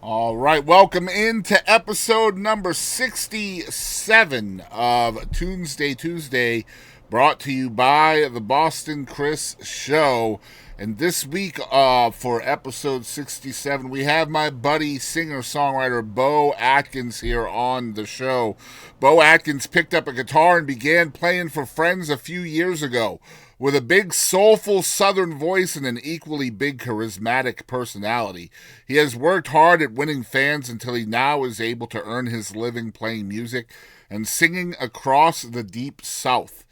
All right, welcome into episode number 67 of Tunesday Tuesday, brought to you by the Boston Chris Show. And this week, for episode 67, we have my buddy, singer-songwriter Beaux Atkins here on the show. Beaux Atkins picked up a guitar and began playing for friends a few years ago. With a big, soulful Southern voice and an equally big, charismatic personality, he has worked hard at winning fans until he now is able to earn his living playing music and singing across the Deep South.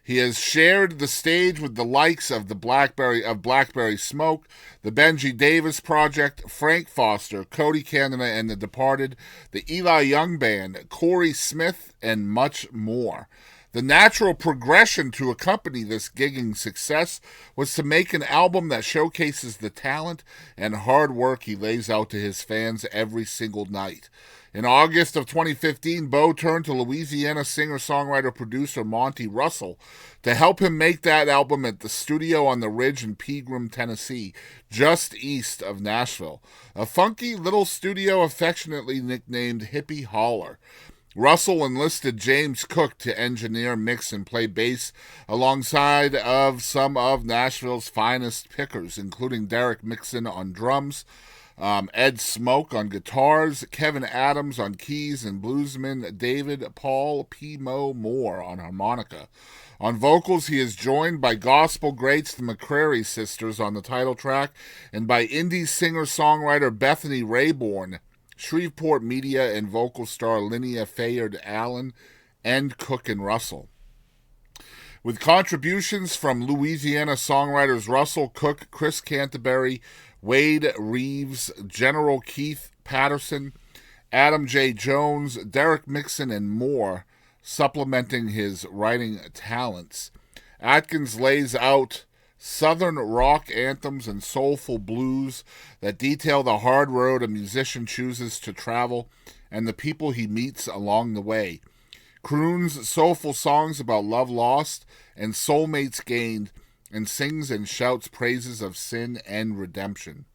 He has shared the stage with the likes of Blackberry Smoke, the Benji Davis Project, Frank Foster, Cody Canada and the Departed, the Eli Young Band, Corey Smith, and much more. The natural progression to accompany this gigging success was to make an album that showcases the talent and hard work he lays out to his fans every single night. In August of 2015, Beaux turned to Louisiana singer-songwriter-producer Monty Russell to help him make that album at the studio on the Ridge in Pegram, Tennessee, just east of Nashville, a funky little studio affectionately nicknamed Hippie Holler. Russell enlisted James Cook to engineer, mix, and play bass alongside of some of Nashville's finest pickers, including Derek Mixon on drums, Ed Smoke on guitars, Kevin Adams on keys, and bluesman David Paul P. Moore on harmonica. On vocals, he is joined by gospel greats the McCrary sisters on the title track and by indie singer-songwriter Bethany Rayborn, Shreveport media and vocal star Linnea Fayard Allen, and Cook and Russell. With contributions from Louisiana songwriters Russell, Cook, Chris Canterbury, Wade Reeves, General Keith Patterson, Adam J. Jones, Derek Mixon, and more, supplementing his writing talents, Atkins lays out Southern rock anthems and soulful blues that detail the hard road a musician chooses to travel and the people he meets along the way. Croons soulful songs about love lost and soulmates gained, and sings and shouts praises of sin and redemption.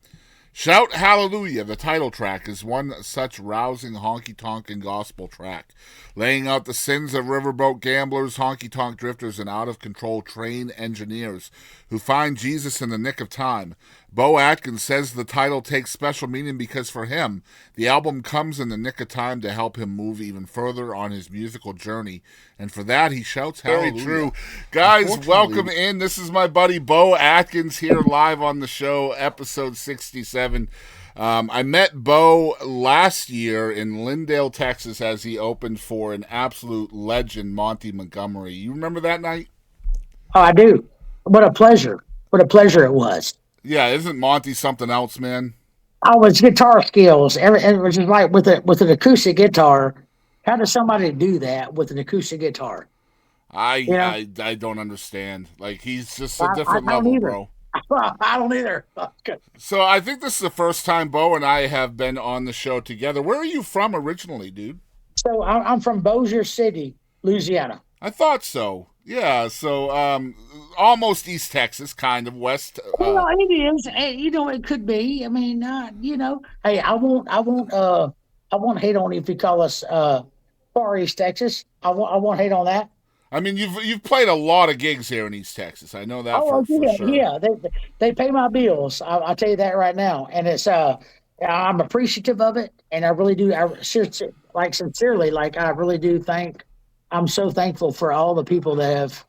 Shout Hallelujah, the title track, is one such rousing honky-tonk and gospel track, laying out the sins of riverboat gamblers, honky-tonk drifters, and out-of-control train engineers who find Jesus in the nick of time. Beaux Atkins says the title takes special meaning because for him, the album comes in the nick of time to help him move even further on his musical journey, and for that he shouts hallelujah. Very true. Guys, welcome in. This is my buddy Beaux Atkins here live on the show, episode 67. I met Beaux last year in Lindale, Texas, as he opened for an absolute legend, Monty Montgomery. You remember that night? Oh, I do. What a pleasure. What a pleasure it was. Yeah, isn't Monty something else, man? Oh, his guitar skills. It was just like with an acoustic guitar. How does somebody do that with an acoustic guitar? I don't understand. Like, he's just a I different don't level, either. bro. I don't either. So I think this is the first time Beaux and I have been on the show together. Where are you from originally, dude? So I'm from Bossier City, Louisiana. I thought so. Yeah, so almost East Texas, kind of west. Well, it is. It could be. I mean, hey, I won't hate on you if you call us Far East Texas. I won't hate on that. I mean, you've played a lot of gigs here in East Texas. I know that Oh, for yeah, sure. yeah. They pay my bills. I'll tell you that right now, and it's I'm appreciative of it, and I really do. Sincerely, like I really do think I'm so thankful for all the people that have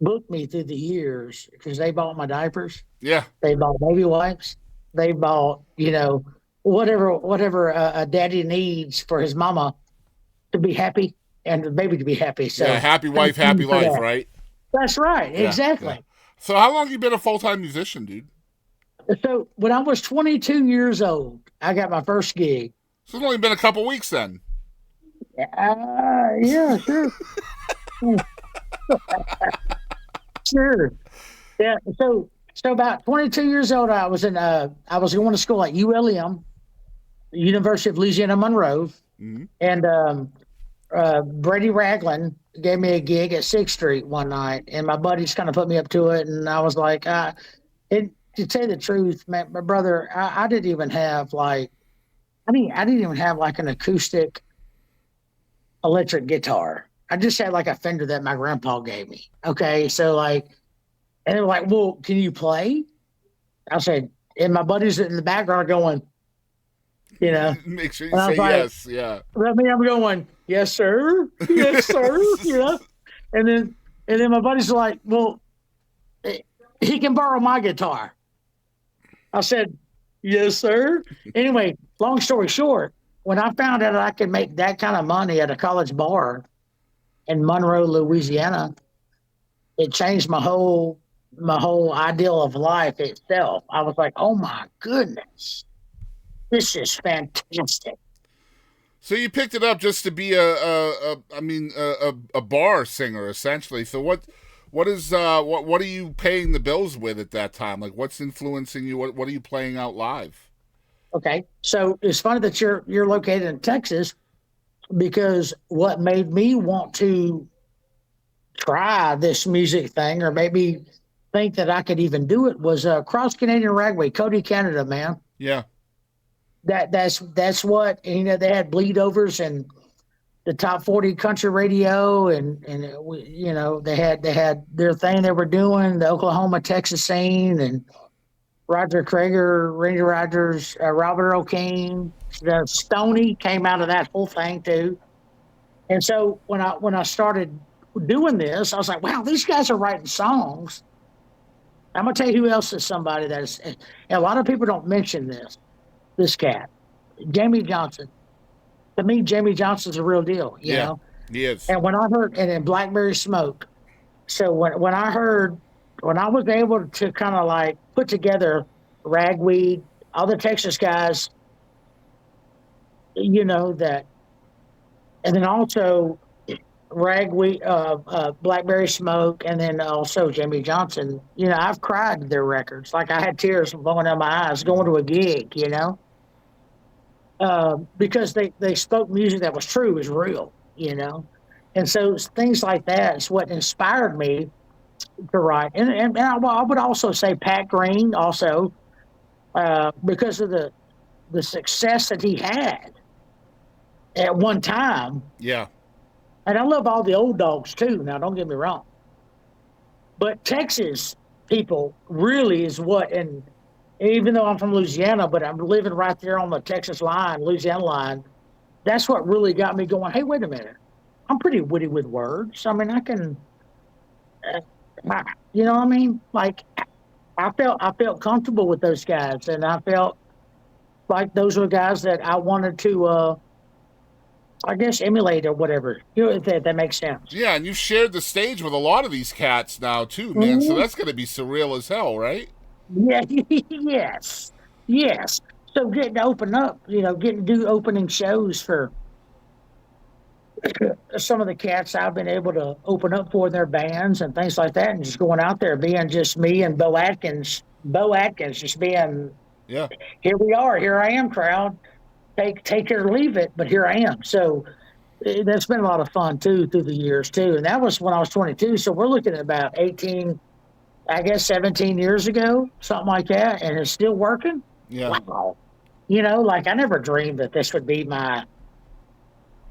booked me through the years because they bought my diapers, Yeah. they bought baby wipes, they bought whatever a daddy needs for his mama to be happy and the baby to be happy. So Yeah, happy wife, thank happy you for life, that. right? That's right, Yeah, exactly. yeah. So how long you been a full-time musician, dude? So when I was 22 years old, I got my first gig. So it's only been a couple weeks then. Yeah, sure. Sure. Yeah. So about 22 years old, I was going to school at ULM, University of Louisiana Monroe, and Brady Ragland gave me a gig at 6th Street one night, and my buddies kind of put me up to it, and I was like, to tell you the truth, man, my brother, I didn't even have like I didn't even have like an acoustic electric guitar. I just had like a Fender that my grandpa gave me. Okay, so like, and they were like, "Well, can you play?" I said, and my buddies in the background are going, you know, Make sure you and I say was like, yes. Yeah. I mean, I'm going, "Yes, sir, yes, sir," you know, and then my buddies are like, "Well, eh, he can borrow my guitar." I said, "Yes, sir." Anyway, long story short, when I found out I could make that kind of money at a college bar in Monroe, Louisiana, it changed my whole ideal of life itself. I was like, "Oh my goodness, this is fantastic." So you picked it up just to be a bar singer essentially. So what are you paying the bills with at that time? Like what's influencing you? What are you playing out live? Okay, so it's funny that you're located in Texas because what made me want to try this music thing, or maybe think that I could even do it, was Cross Canadian Ragway, Cody, Canada, man. Yeah. That's what, they had bleed overs and the top 40 country radio, and they had their thing they were doing, the Oklahoma Texas scene, and Roger Krager, Randy Rogers, Robert Earl Kane, the Stoney came out of that whole thing too. And so when I started doing this, I was like, wow, these guys are writing songs. I'm gonna tell you who else is somebody that is, and a lot of people don't mention this cat, Jamie Johnson. To me, Jamie Johnson's a real deal, Yeah. He is. And when I heard, and then Blackberry Smoke. So when I was able to kind of like put together Ragweed, all the Texas guys, that, and then also Ragweed, Blackberry Smoke, and then also Jamie Johnson. I've cried to their records. Like I had tears flowing down my eyes going to a gig, because they spoke music that was true, was real. And so things like that is what inspired me to write. I would also say Pat Green also, because of the success that he had at one time. Yeah. And I love all the old dogs too. Now, don't get me wrong, but Texas people really is what, and even though I'm from Louisiana, but I'm living right there on the Texas line, Louisiana line. That's what really got me going. Hey, wait a minute, I'm pretty witty with words. I mean, I can, uh, you know what I mean? Like I felt comfortable with those guys, and I felt like those were guys that I wanted to, I guess, emulate or whatever. If that makes sense. Yeah, and you've shared the stage with a lot of these cats now too, man. So Mhm. that's gonna be surreal as hell, right? Yeah, yes, yes. So getting to open up, getting to do opening shows for some of the cats I've been able to open up for their bands and things like that, and just going out there being just me and Beaux Atkins, just being, Yeah. here we are, here I am, crowd. Take it or leave it, but here I am. So that's been a lot of fun too through the years too. And that was when I was 22. So we're looking at about 18, I guess 17 years ago, something like that, and it's still working. Yeah. Wow. Like I never dreamed that this would be my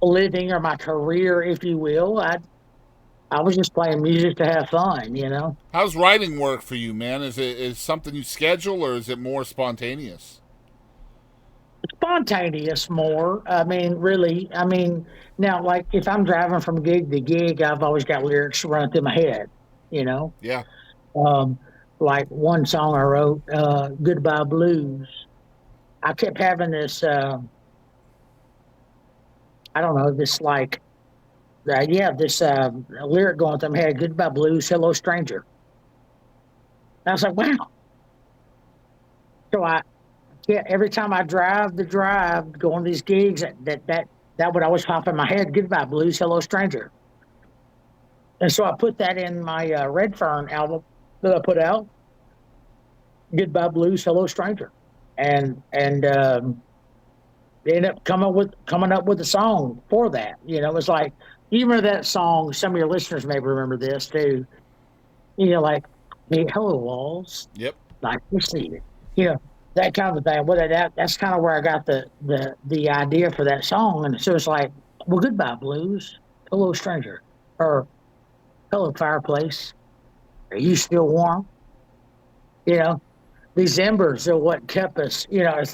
living or my career, if you will. I was just playing music to have fun. How's writing work for you, man? Is something you schedule or is it more spontaneous? Spontaneous more. I mean, really. I mean, now, like if I'm driving from gig to gig, I've always got lyrics running through my head, you know. Yeah. Um, like one song I wrote, Goodbye Blues. I kept having this, I don't know, this like, yeah, this lyric going through my head, Goodbye Blues, Hello Stranger. And I was like, wow. So yeah, every time I drive the drive, go on these gigs, that would always pop in my head, Goodbye Blues, Hello Stranger. And so I put that in my Redfern album that I put out, Goodbye Blues, Hello Stranger. And they ended up coming up with a song for that. It's like, you remember that song, some of your listeners may remember this too. Like, hey, hello walls, Yep. like you see it. Yeah. that kind of thing. Well, that's kind of where I got the idea for that song. And so it's like, well, goodbye blues, hello stranger, or hello fireplace. Are you still warm? You know, these embers are what kept us.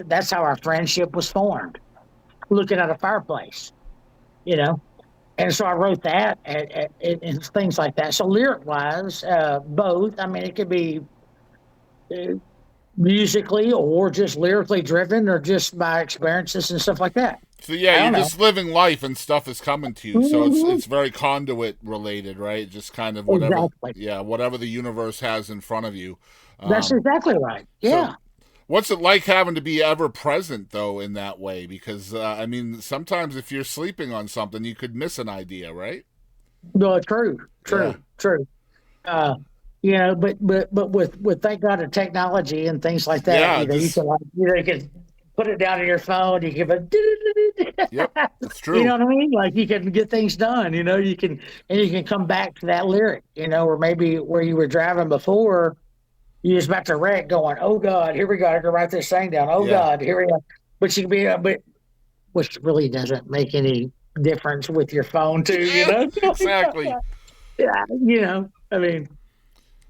That's how our friendship was formed. Looking at a fireplace. You know, and so I wrote that and things like that. So lyric wise, both. I mean, it could be uh, musically or just lyrically driven or just by experiences and stuff like that. So yeah, I you're don't know. just living life and stuff is coming to you. So it's Mhm. it's very conduit related, right? Just kind of whatever, Exactly. yeah, whatever the universe has in front of you. That's Um, exactly right. so Yeah. what's it like having to be ever present though in that way? Because I mean, sometimes if you're sleeping on something, you could miss an idea, right? No, true, Yeah, true, true. Uh, but with thank God of technology and things like that, yeah, you just can you can put it down on your phone. You give it, yep, that's you know true. what I mean? Like you can get things done. You can come back to that lyric. Or maybe where you were driving before, you was about to wreck, going, "Oh God, here we go. I can write this thing down. Oh Yeah, God, here we go." But you can be, but which really doesn't make any difference with your phone too. exactly. Yeah, I mean.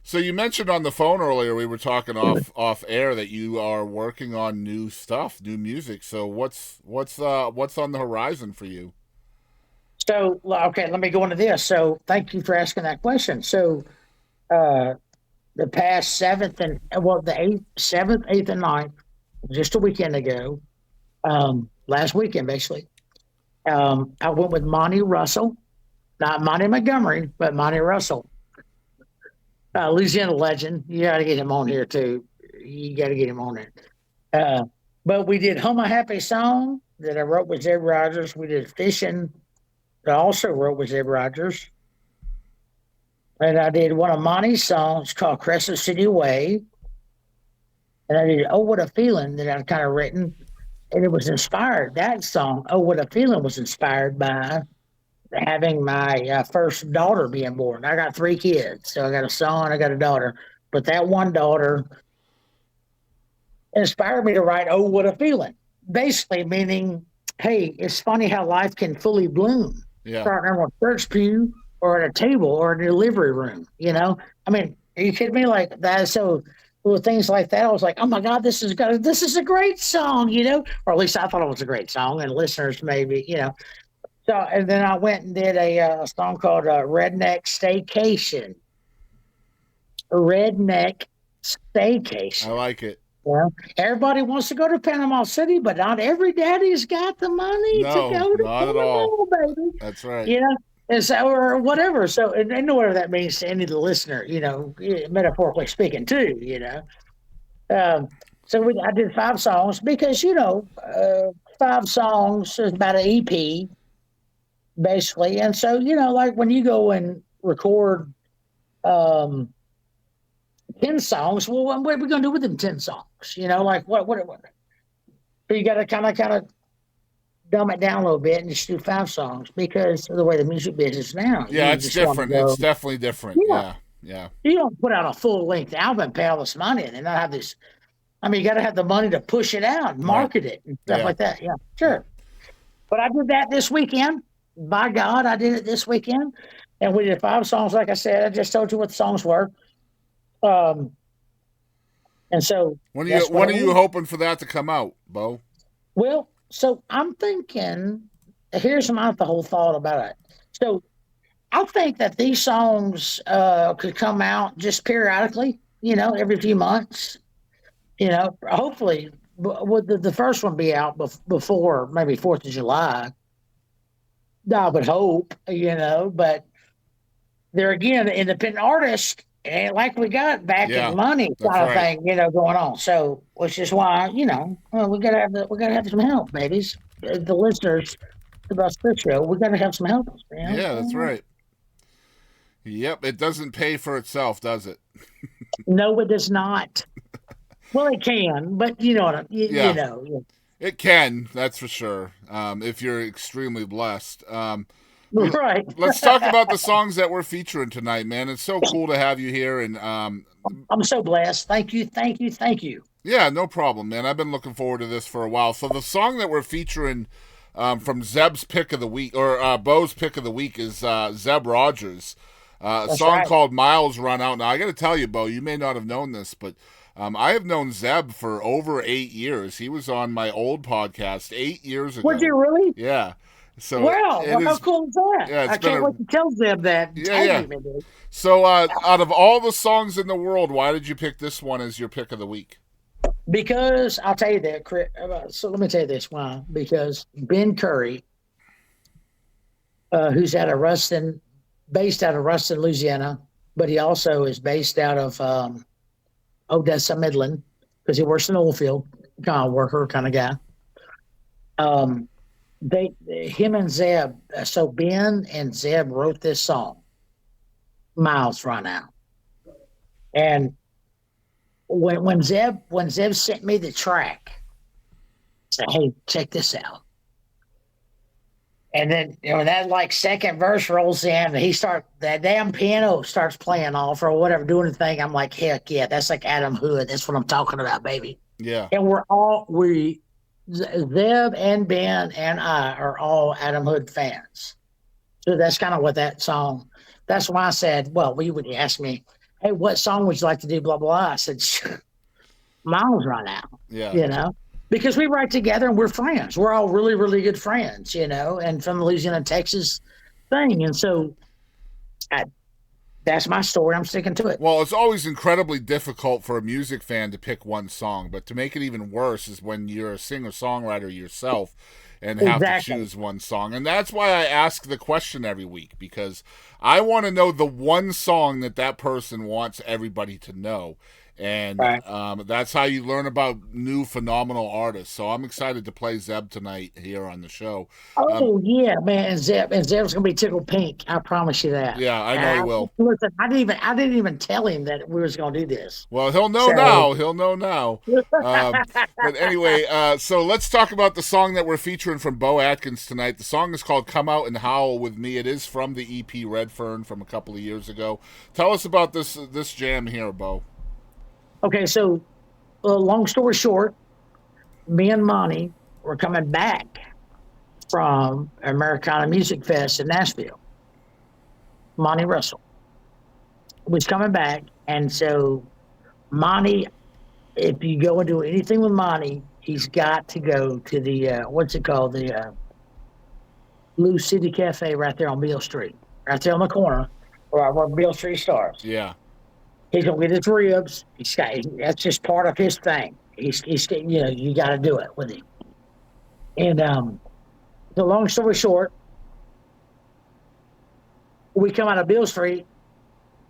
So you mentioned on the phone earlier we were talking off air that you are working on new stuff, new music. So what's on the horizon for you? So, okay, let me go into this. So, thank you for asking that question. So, uh, the past the eighth, seventh, eighth, and ninth, just a weekend ago, last weekend basically, I went with Monty Russell, not Monty Montgomery, but Monty Russell, Louisiana legend. You got to get him on here too. You got to get him on it. Uh, but we did "Home a Happy Song" that I wrote with Zeb Rogers. We did "Fishing" that I also wrote with Zeb Rogers. And I did one of Monty's songs called Crescent City Way. And I did Oh What a Feeling that I'd kind of written. And it was inspired, that song, Oh What a Feeling, was inspired by having my first daughter being born. I got three kids. So I got a son, I got a daughter. But that one daughter inspired me to write Oh What a Feeling. Basically meaning, hey, it's funny how life can fully bloom, Yeah, starting on a church pew or at a table or in a delivery room. I mean, are you kidding me? Like that. So with things like that, I was like, oh my God, this is a great song. Or at least I thought it was a great song, and listeners maybe. So and then I went and did a song called Redneck Staycation. Redneck I Staycation. like it. Well, everybody wants to go to Panama City, but not every daddy's got the money to No, go to not at all. Panama, baby. That's right. You know, and so or whatever. So, and whatever that means to any of the listener, metaphorically speaking, too. Um, so I did five songs because five songs is about an EP basically, and so like when you go and record um 10 songs, well, what are we gonna do with them 10 songs? Like what? So you got to kind of dumb it down a little bit and just do five songs because of the way the music business now. Yeah, You it's just want to different. It's go, definitely different. yeah. Yeah, yeah, You don't put out a full length album and pay all this money and then not have this. I mean, you got to have the money to push it out, and right. market it, and stuff Yeah, like that. Yeah, yeah. sure. But I did that this weekend. By God, I did it this weekend, and we did five songs. Like I said, I just told you what the songs were. Um, and so that's what When it are you was. hoping for that to come out, Bo? Well, so I'm thinking. Here's the whole thought about it. So I think that these songs could come out just periodically, every few months. Hopefully, would the first one be out before maybe 4th of July? I would hope, but there again, the independent artist ain't like we got backing Yeah, money that's kind of right. thing, going on. So, which is why, we gotta have some help, babies. The listeners to the Chris show, we gotta have some help. Yeah, that's right. Yep, it doesn't pay for itself, does it? No, it does not. Well, it can, but you know what you Yeah, know. it can. That's for sure. If you're extremely blessed. Right. Let's talk about the songs that we're featuring tonight, man. It's so cool to have you here, and I'm so blessed. Thank you, thank you, thank you. Yeah, no problem, man. I've been looking forward to this for a while. So the song that we're featuring from Zeb's pick of the week, or Beau's pick of the week, is Zeb Rogers. A That's song right. called Miles Run Out. Now, I got to tell you, Beau, you may not have known this, but I have known Zeb for over 8 years. He was on my old podcast 8 years Would ago. you really? Yeah. So Wow. it Well, how is, cool is that? yeah, it's I been can't a, wait to tell Zeb that and yeah, tag yeah. him in it. So out of all the songs in the world, why did you pick this one as your pick of the week? Because I'll tell you that, Chris. So let me tell you this why. Because Ben Curry, who's based out of Ruston, Louisiana, but he also is based out of Odessa, Midland, because he works in the oil field, kind of worker kind of guy. Um, him and Zeb, so Ben and Zeb wrote this song, Miles Run Out. And when Zeb sent me the track, said, "Hey, check this out." And then that like second verse rolls in, and that damn piano starts playing off or whatever, doing the thing. I'm like, heck yeah, that's like Adam Hood. That's what I'm talking about, baby. Yeah. And Zeb and Ben and I are all Adam Hood fans. So that's kind of what that song. That's why I said, well, when you ask me, hey, what song would you like to do? Blah blah. I said, Miles Run Out. Yeah. You know, because we write together and we're friends. We're all really really good friends. And from the Louisiana Texas thing, and so I, that's my story. I'm sticking to it. Well, it's always incredibly difficult for a music fan to pick one song, but to make it even worse is when you're a singer songwriter yourself and have to Exactly. choose one song. And that's why I ask the question every week, because I want to know the one song that person wants everybody to know. And Right. that's how you learn about new phenomenal artists. So I'm excited to play Zeb tonight here on the show. Um, Oh yeah, man, and Zeb's gonna be tickled pink. I promise you that. yeah, I know he And will. listen, I didn't even tell him that we was gonna do this. Well, he'll know So now. He'll know now. But anyway, so let's talk about the song that we're featuring from Beaux Atkins tonight. The song is called "Come Out and Howl with Me." It is from the EP Redfern from a couple of years ago. Tell us about this jam here, Beau. okay, so long story short, me and Monty were coming back from Americana Music Fest in Nashville. Monty Russell was coming back, and so Monty, if you go and do anything with Monty, he's got to go to the what's it called, the Blue City Cafe right there on Beale Street, right there on the corner where Beale Street starts. Yeah, He's gonna get his ribs. That's just part of his thing. He's you got to do it with him. And the long story short, we come out of Beale Street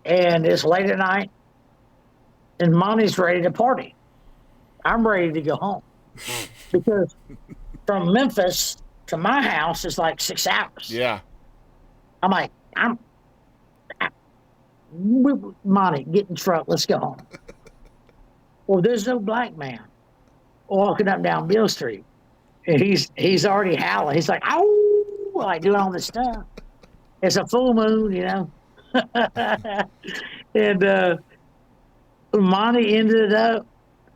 and it's late at night, and Monty's ready to party. I'm ready to go home because from Memphis to my house is like 6 hours. yeah. I'm like, Monty, get in the truck, let's go home. Well, there's no black man walking up and down Beale Street. And he's already howling. He's like, oh, like doing all this stuff. It's a full moon. And Monty ended up,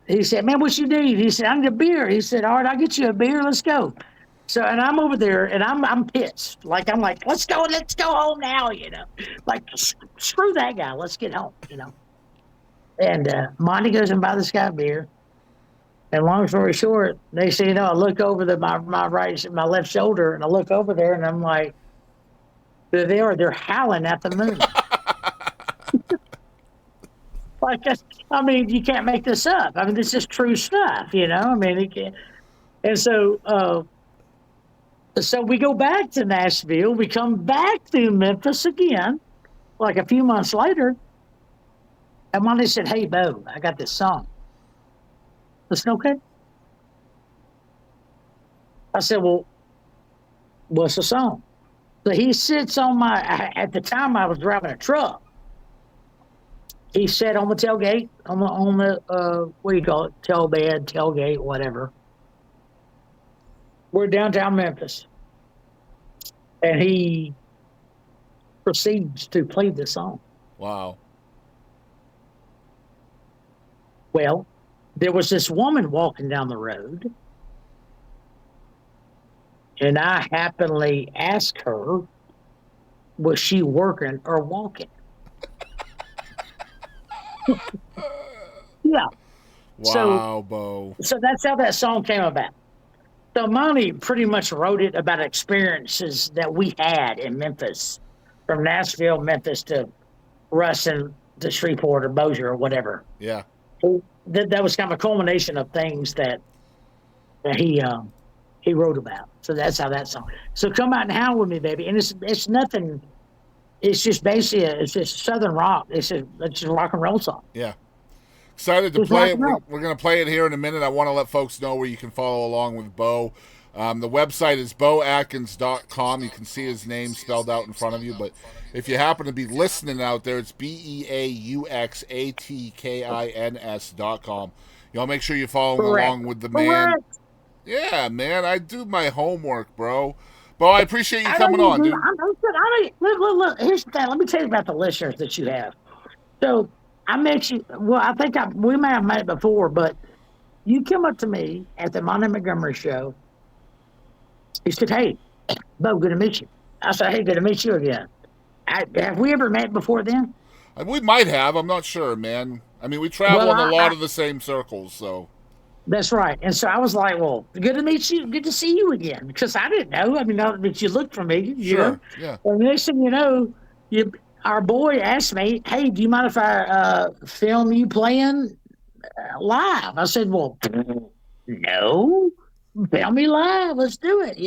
he said, man, what you need? He said, I need a beer. He said, all right, I'll get you a beer. Let's go. So, and I'm over there and I'm pissed. I'm like, let's go home now. Like, screw that guy. Let's get home. And Monty goes and buys this guy a beer. And long story short, they say, I look over my left shoulder, and I look over there, and I'm like, they're howling at the moon. Like, I mean, you can't make this up. I mean, this is true stuff. I mean, it can't. And so we go back to Nashville. We come back to Memphis again, like a few months later. And Monty said, hey, Beau, I got this song. Listen, okay. I said, well, what's the song? So he sits at the time I was driving a truck. He sat on the tailgate, on the what do you call it? Tailgate, whatever. We're downtown Memphis. And he proceeds to play the song. Wow. Well, there was this woman walking down the road, and I happily asked her, was she working or walking? Yeah. Wow, Beau. So that's how that song came about. So Monty pretty much wrote it about experiences that we had in Memphis, from Nashville, Memphis to Ruston to Shreveport or Bossier or whatever. Yeah. That was kind of a culmination of things that he wrote about. So that's how that song. So come out and howl with me, baby. And it's nothing. It's just basically it's just Southern rock. It's just a rock and roll song. Yeah. Excited to play it. We're going to play it here in a minute. I want to let folks know where you can follow along with Beau. The website is beauxatkins.com. You can see his name spelled out in front of you. But if you happen to be listening out there, it's BEAUXATKINS.com. Y'all make sure you're following along with the man. Correct. Yeah, man. I do my homework, bro. Beau, I appreciate you coming on, dude. Look, here's the thing. Let me tell you about the listeners that you have. So I met you. Well, I think we may have met before, but you come up to me at the Monty Montgomery show. You said, "Hey, Beau, good to meet you." I said, "Hey, good to meet you again." Have we ever met before then? We might have. I'm not sure, man. I mean, we travel in a lot of the same circles, so. That's right. And so I was like, well, good to meet you. Good to see you again. Because I didn't know. I mean, now that you looked for me. You know? Yeah. And next thing you know, our boy asked me, hey, do you mind if I film you playing live? I said, well, no. Film me live. Let's do it,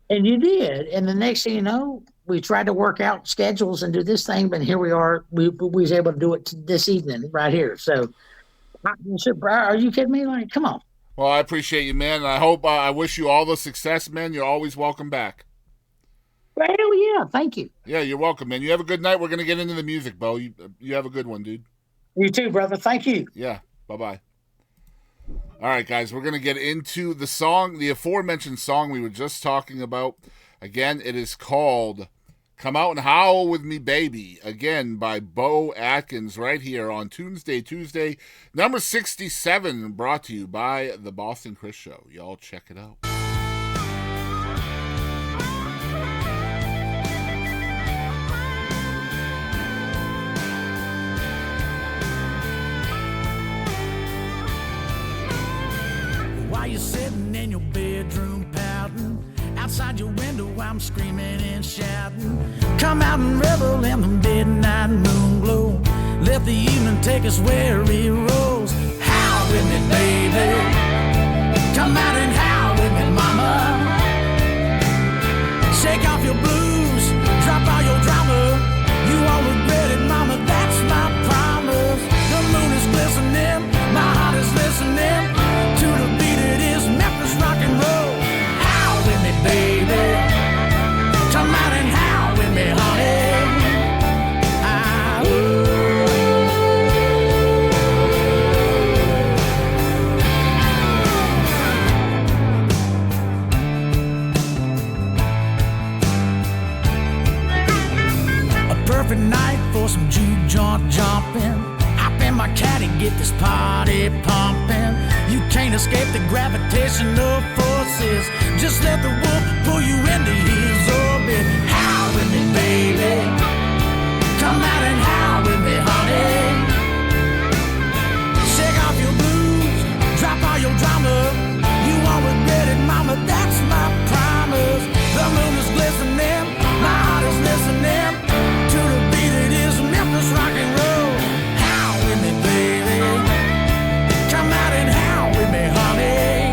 And you did. And the next thing you know, we tried to work out schedules and do this thing. But here we are. We was able to do it this evening right here. So, are you kidding me? Like, come on. Well, I appreciate you, man. And I wish you all the success, man. You're always welcome back. Well, hell yeah. Thank you. Yeah, you're welcome, man. You have a good night. We're going to get into the music, Beau. You have a good one, dude. You too, brother. Thank you. Yeah. Bye-bye. All right, guys. We're going to get into the song, the aforementioned song we were just talking about. Again, it is called Come Out and Howl With Me, Baby, again, by Beaux Atkins, right here on Tunesday Tuesday, number 67, brought to you by the Boston Chris Show. Y'all check it out. While you're sitting in your bedroom pouting, outside your window I'm screaming and shouting, come out and revel in the midnight moon glow, let the evening take us where it rolls. Howl with me, baby, come out and howl with me, mama. Shake off your blues, drop all your drama, you won't regret it, mama, that's my promise. The moon is glistening, my heart is listening to the beat, it is Memphis rock and roll. Howl with me, baby, come out and howl with me, honey. A perfect night for some juke joint jumping. Hop in my caddy, get this party pumping. You can't escape the gravitational forces. Just let the wolf pull you into his orbit. Howl with me, baby, come out and howl with me, honey. Shake off your blues, drop all your drama, you won't regret it, mama, that's my promise. The moon is glistening, my heart is listening to the beat, it is Memphis rock and roll. Howl with me, baby, come out and howl with me, honey.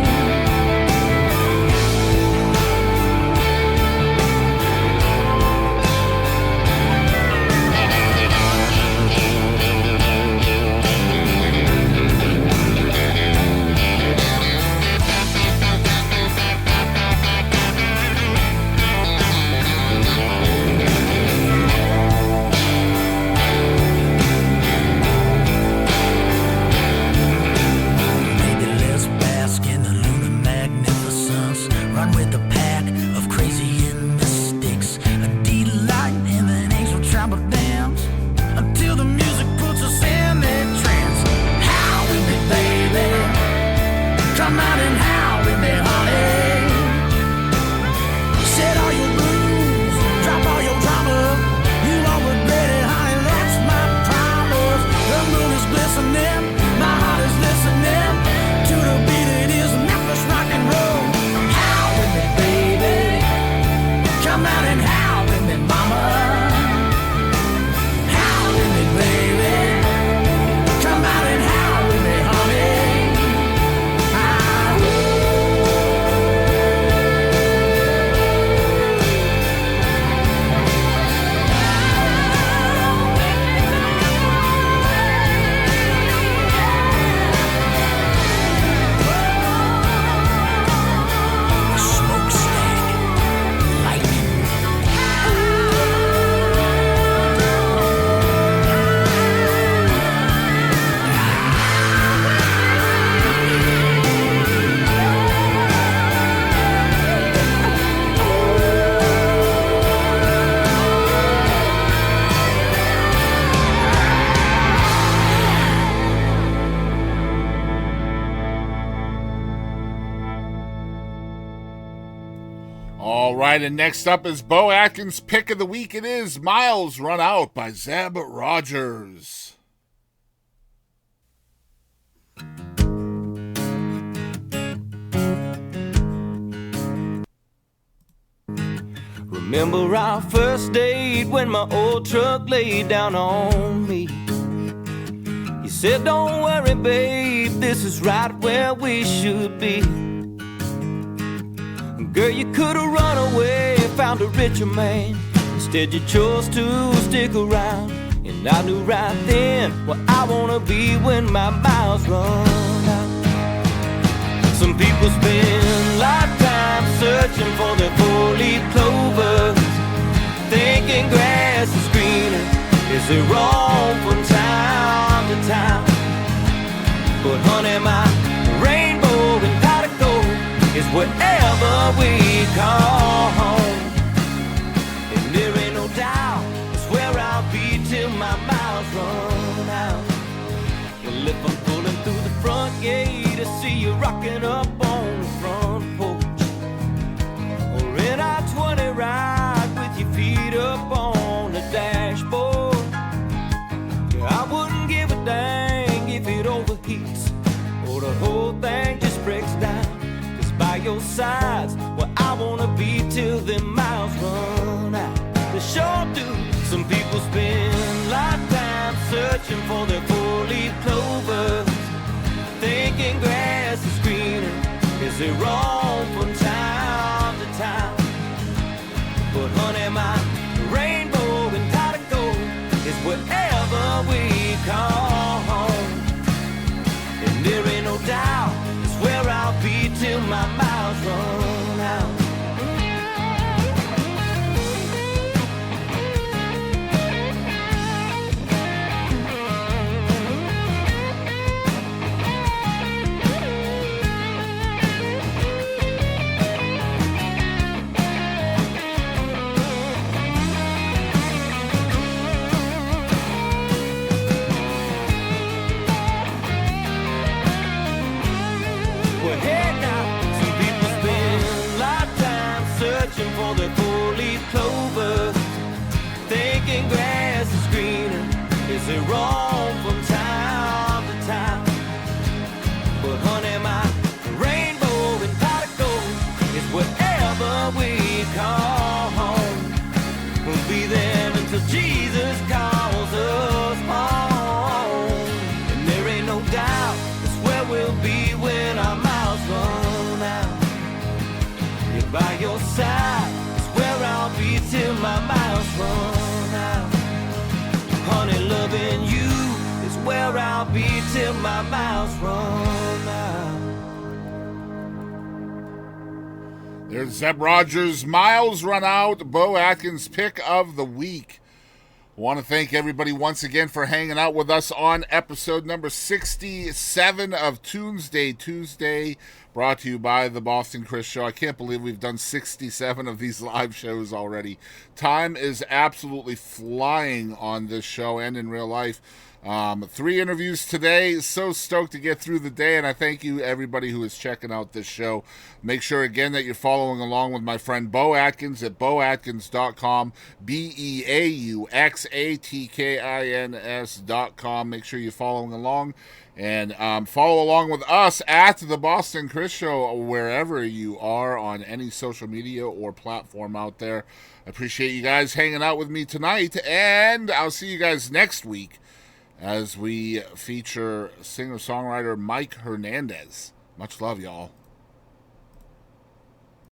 Maybe let's bask in the lunar magnificence. Run with a pack of crazy and mystics. A delight in an angel tribal dance until the music puts us in a trance. Howl with me, baby, All right, and next up is Beaux Atkins' pick of the week. It is Miles Run Out by Zeb Rogers. Remember our first date when my old truck laid down on me. You said, don't worry, babe, this is right where we should be. Girl, you could have run away and found a richer man. Instead you chose to stick around. And I knew right then what I wanna be when my miles run out. Some people spend lifetimes searching for their four-leaf clovers, thinking grass is greener. Is it wrong from time to time? But honey, my rainbow and pot of gold is whatever we call home. And there ain't no doubt it's where I'll be till my miles run out. Well, if I'm pulling through the front gate, I see you rocking up on the front porch, or in our 20 ride with your feet up on the dashboard. Yeah, I wouldn't give a dang if it overheats or the whole thing just breaks down. By your side's where I wanna be till them miles run out. They sure do. Some people spend lifetime searching for their four-leaf clovers, thinking grass is greener. Is it wrong from time to time? But honey, my rainbow and pot of gold is whatever we call home. And there ain't no doubt where I'll be till my miles run out. Well, hey now, some people spend lifetime searching for their four-leaf clovers, thinking grass is greener. Is it wrong from time to time? But honey, my rainbow and pot of gold is whatever we call home. We'll be there until Jesus calls us home. And there ain't no doubt it's where we'll be when our miles run out. You're by your side, it's where I'll be till my miles run out. Honey, loving you is where I'll be till my miles run out. There's Zeb Rogers, Miles Run Out, Beaux Atkins' pick of the week. I want to thank everybody once again for hanging out with us on episode number 67 of Tunesday Tuesday, brought to you by the Boston Chris Show. I can't believe we've done 67 of these live shows already. Time is absolutely flying on this show and in real life. 3 interviews today. So stoked to get through the day, and I thank you, everybody who is checking out this show. Make sure, again, that you're following along with my friend Beaux Atkins at beauxatkins.com, BEAUXATKINS.com. Make sure you're following along, and follow along with us at the Boston Chris Show, wherever you are on any social media or platform out there. I appreciate you guys hanging out with me tonight, and I'll see you guys next week as we feature singer-songwriter Mike Hernandez. Much love, y'all.